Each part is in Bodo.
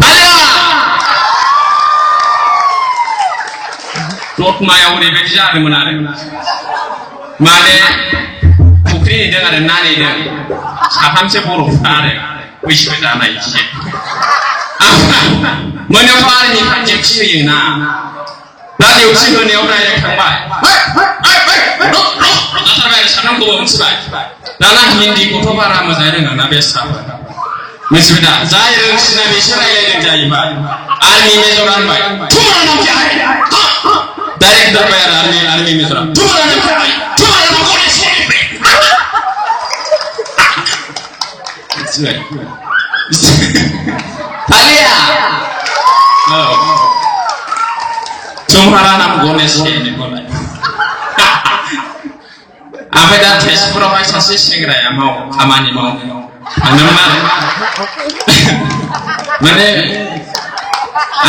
달려! दतमायाव ओरैबायदि जादोंमोन आरो माने फुख्रि नेदों आरो ना नेदों साथामसो बर'फ्रा आरो बैसो जानाय एसे मोनायावथ' आर्मिफ्रा डिउटि होयोना दा डिउटि होनायाव डाइरेक्ट थांबाय जाथारबाय साथामखौबो मिथिबाय दाना हिन्दीखौथ' बारा मोजाङै रोङा ना बे साफोर मिथिबाय दा जाय रोंसिना बिसोर रायलायदों जाहैबाय आर्मि मेजर होनबाय डाइरेक्ट दरबाय आरो आर्मि मेजरा Talia, तुम्हारा नाम गणेश है निकोलाई। आफे दा तेजपुरावहाय सासे सेंग्राया खामानि मावनो थांदोंमोन आरो माने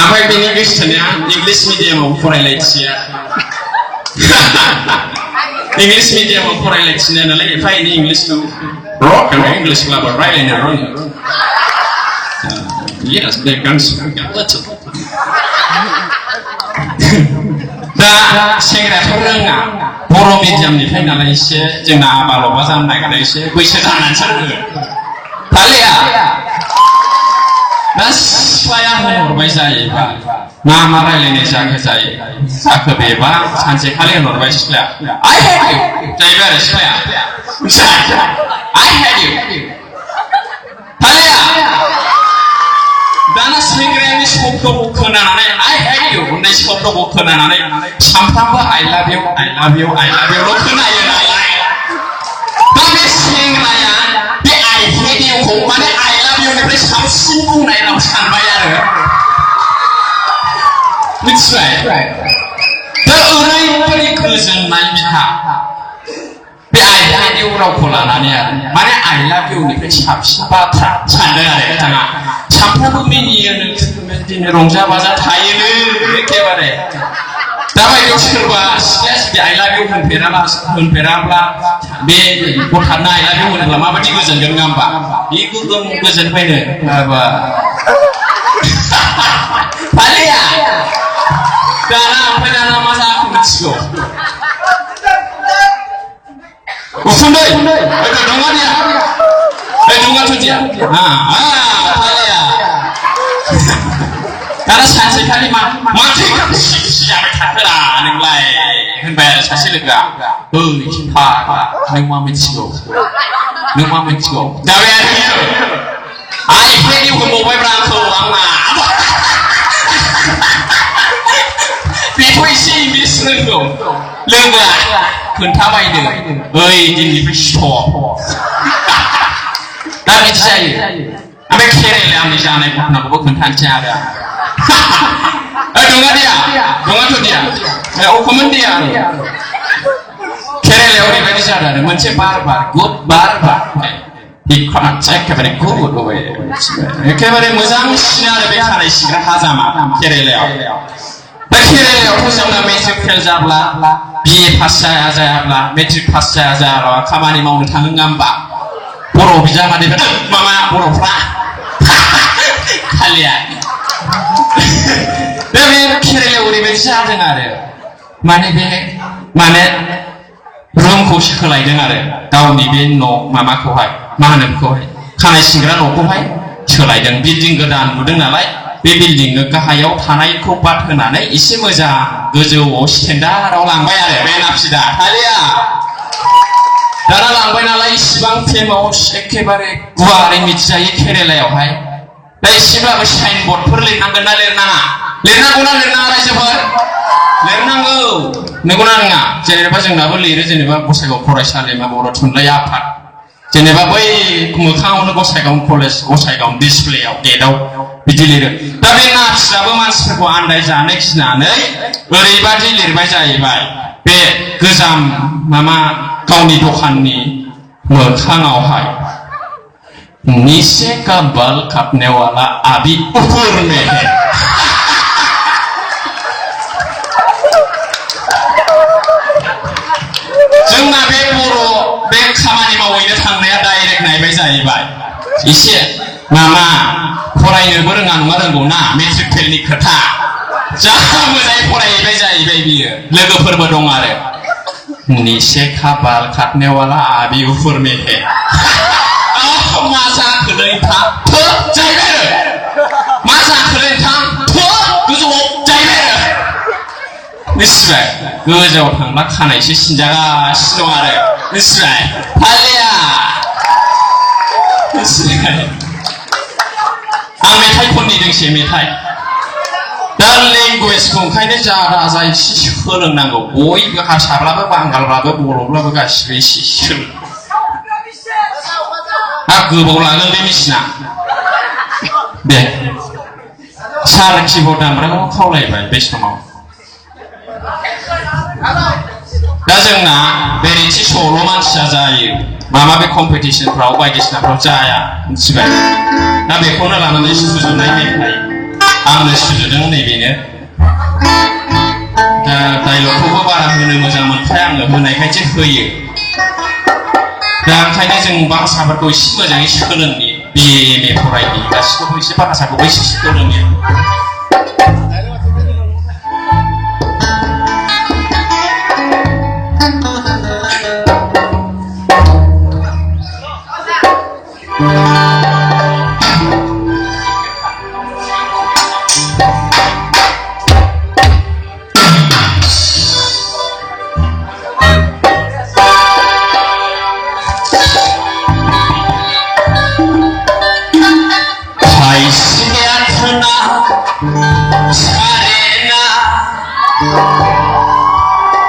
आफाय बेनि गोसोथोनाया इंलिश मिडियामाव फरायलायथिया इंलिश मिडियामाव फरायलायथिनाय नालाय एफा एनै इंलिशखौ इंलिशब्लाबो रायलायनो रोङो Yes, they can speak a little. दा सेंग्रायाथ' रोङा बर' मिडियामनिफ्राय नालाय एसे जोंना आबाल'बा जानो नागिरो एसे बैसो जानानैसो रोङो थालिया दा सिख्लाया होनहरबाय जायोबा मा रायलायनाय जाखो बेबा सानसेखालि होनहरबाय सिख्लाया I hate you जाहैबाय आरो सिख्लाया I hate you थालिया दाना सेंग्रानि शब्दखौ खोनानानै I hate you होननाय शब्दखौ खोनानानै सानफ्रामबो I love you ल' खोनायो नालाय दा बे सेंग्राया बे I hate you खौ माने I love you निफ्राय साबसिन बुंनाय राव सानबाय आरो मिथिबाय दा ओरैबायदि गोजोननाय बिहा बे I hate you रावखौ लानानै आरो माने I love you निफ्राय साबसिन बाथ्रा सानदों आरो बिथाङा सानफ्रामबो मिनियोनो बिदिनो रंजा बाजा थायोनो एखेबारे दाबायदियाव सोरबा सिख्लाया जुदि I love you होनफेराब्ला बे गथानो I love you होनोब्ला माबायदि गोजोनगोन नङा होमबा बे गोजोनबायनो फालिया दाना ओमफ्राय दाना मा जाखो मिथिगौ उखुन्दै नङाथ' दिया दाना सानसेखालि माथो जाबाय थाखोरा नोंलाय होनबाय आरो सासे लोगोआ ओइ फाग्ला नों मा मिथिगौ जाबाय आरो I hate you होनबावबायब्रा आंखौ आंना बेखौ एसे इंलिस रोंगौ लोगोआ खोन्थाबायनो ओइ दिननिफ्राय स्टप दा बिदि जायो ओमफ्राय केरेलानि जानाय घटनाखौबो खोन्थानोसै आरो दङाथ' दिया अखमोन दिया केरेलायाव ओरैबायदि जादों आरो मोनसे बार गुड बार एखेबारे गुड एखेबारे मोजांसिन आरो बे खानाय सिग्रा हाजामा केरेलायाव दा केरेलायावथ' जोंना मेट्रिक फेल जाब्ला BA पास जायाब्ला मेट्रिक पास जायाब्ला खामानि मावनो थाङो नङा होमबा बर' बिजामादैफोर माबा बर'फ्रा खालिया दा बे केरेलायाव ओरैबायदि जादों आरो माने रुमखौ सोलायदों आरो गावनि बे न' माबाखौहाय मा होनो बेखौहाय खानाय सिंग्रा न'खौहाय सोलायदों बिल्डिं गोदान नुदों नालाय बे बिल्डिंनो गाहायाव थानायखौ बाद होनानै एसे मोजां गोजौआव स्टेन्डार्डआव लांबाय आरो बे नाफिदा थालिया दाना लांबाय नालाय इसिबां फेमास एखेबारे गुवारै मिथिजायो केरेलायावहाय दा एसेब्लाबो साइन बर्डफोर लिरनांगोन ना लिरनांगौना रायजोफोर लिरनांगौ नंगौना नङा जेनेबा जोंनाबो लिरो जेनेबा गसाइगाव फरायसालिमा बर' थुनलाइ आफाद जेनेबा बै मोखाङावनो गसाइगाव डिसप्लेयाव गेटआव बिदि लिरो दा बे नार्सआबो मानसिफोरखौ आन्दायजानो गिनानै ओरैबादि लिरबाय जाहैबाय बे गोजाम गावनि दखाननि मोखाङावहाय नीचे का बाल काटने वाला अभी ऊपर में है जोंना बे बर' बे खामानि मावैनो थांनाया डाइरेक्ट नायबाय जाहैबाय इसे मामा फरायनोबो रोङा नङा रोंगौना मेट्रिक फेलनि खोथा जा मोजाङै फरायहैबाय जाहैबाय बियो लोगोफोरबो दं आरो नीचे का बाल काटने वाला अभी ऊपर में है मा जाखोलै नोंथां थो जाहैबाय आरो मा जाखोलै नोंथां थो गोजौआव जाहैबाय आरो मिथिबाय गोजौआव थांब्ला खानायसो सिनजागासिनो दं आरो मिथिबाय फालिया मिथिबाय आं मेथाइ खननि दोंसे मेथाइ दा लेंगुवेजखौ ओंखायनो जा राजा एसे सोलोंनांगौ बयबो हारसाब्लाबो बांगालब्लाबो बर'ब्लाबो गासिबो एसे सोलों गोबाव लागोन बे मेसिना दे सार किबोर्ड दामग्राखौ खावलायबाय बे समाव दा जोंना बेरेंसि सल' मानसिया जायो माबा बे कम्पिटिसनफ्राव बायदिसिनाफ्राव जाया मिथिबाय दा बेखौनो लानानै सुजुनाय मेथाइ आंनो सुजुदों नैबेनो दा डायलगखौबो बारा होनो मोजां मोनखाया आङो होनायखायसो होयो दा ओंखायनो जों भाषाफोरखौ एसे मोजाङै सोलोंनि BA MA फरायनि गासिखौबो एसे भाषाखौबो एसे सोलोंनि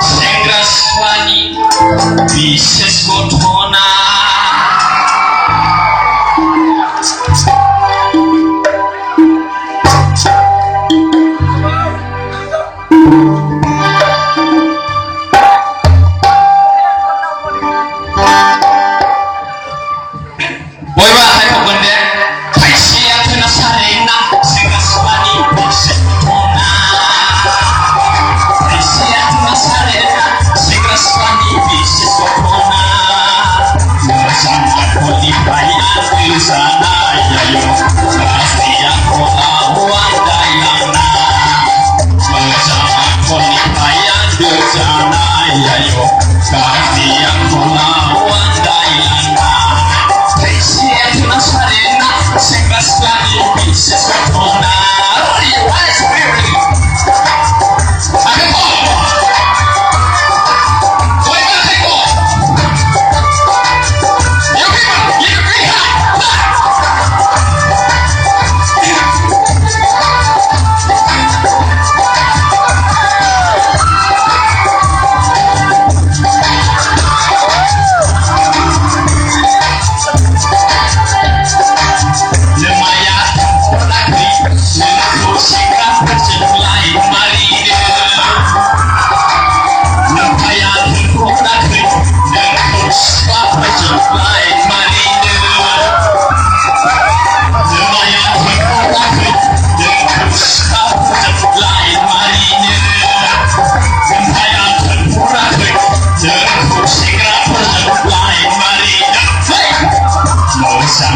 सेंग्रा सिख्लानि बिसेस गथ'ना बयबो आखाइ खबगोन दे खायसेया थोना सारेना सेंग्रा सिख्लानि बिसेस गथ'ना खायसेया थोना सारेना सेंग्रा सिख्लानि बिसेस गथ'ना मोजां आखलनिफ्राय आन्दो जानायाव गाज्रि आखलाव आन्दायलांना मोजां आखलनिफ्राय आन्दो जानायाव गाज्रि आखलाव आन्दायलांना खायसेया थोना सारेना सेंग्रा सिख्लानि बिसेस गथ'ना Moçam,